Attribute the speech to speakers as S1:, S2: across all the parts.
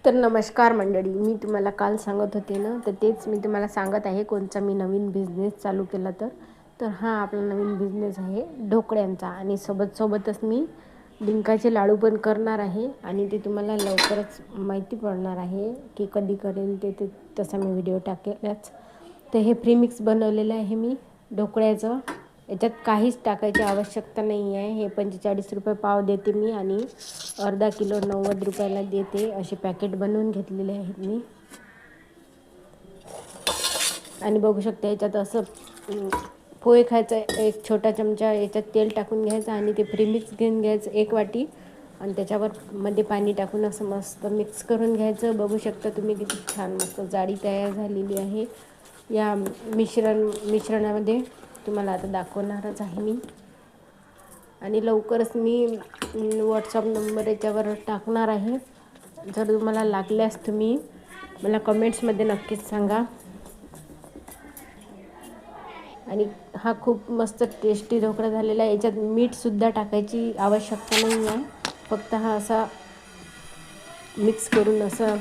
S1: तर नमस्कार मंडळी, मी तुम्हाला काल सांगत होते ना, तर तेच मी तुम्हाला सांगत आहे कोणचा मी नवीन बिझनेस चालू केला तर हा आपला नवीन बिझनेस आहे ढोकळ्यांचा. आणि सोबतच मी डिंकाचे लाडू पण करणार आहे आणि ते तुम्हाला लवकरच माहिती पडणार आहे की कधी करेल ते तसा मी व्हिडिओ टाकेलच. तर हे प्रीमिक्स बनवलेलं आहे मी ढोकळ्याचं. याच्यात काहीच टाकायची आवश्यकता नाही आहे. हे 45 रुपये पाव देते मी आणि अर्धा किलो 90 रुपयाला देते. असे पॅकेट बनवून घेतलेले आहेत मी. आणि बघू शकता याच्यात असं पोहे खायचं, एक छोटा चमचा याच्यात तेल टाकून घ्यायचं आणि ते प्रीमिक्स घेऊन घ्यायचं 1 वाटी आणि त्याच्यावर मध्ये पाणी टाकून असं मस्त मिक्स करून घ्यायचं. बघू शकता तुम्ही किती छान मस्त जाडी तयार झालेली आहे. या मिश्रणामध्ये तुम्हाला आता दाखवणारच आहे मी. आणि लवकरच मी व्हॉट्सअप नंबर याच्यावर टाकणार आहे. जर तुम्हाला लागल्यास तुम्ही मला कमेंट्समध्ये नक्कीच सांगा. आणि हा खूप मस्त टेस्टी ढोकळा झालेला आहे. याच्यात मीठसुद्धा टाकायची आवश्यकता नाही आहे. फक्त हा असा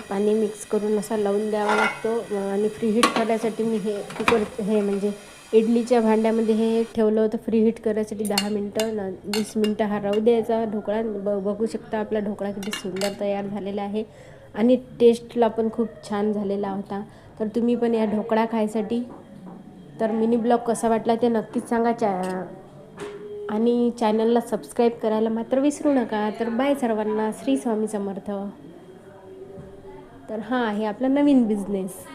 S1: पाणी मिक्स करून असा लावून द्यावा लागतो. आणि फ्रीहीट करायसाठी मी हे कुकर म्हणजे इडलीच्या भांड्यामध्ये हे ठेवलं होतं फ्रीहीट करायसाठी 10 मिनटं 20 मिनटं हा राहू द्यायचा ढोकळा. बघू शकता आपला ढोकळा किती सुंदर तयार झालेला आहे आणि टेस्टला पण खूप छान झालेला होता. तर तुम्ही पण या ढोकळा खायसाठी तर मिनी ब्लॉग कसा वाटला ते नक्कीच सांगा. आणि चॅनलला सबस्क्राईब करायला मात्र विसरू नका. तर बाय सर्वांना. श्री स्वामी समर्थ. तर हा आहे आपला नवीन बिझनेस.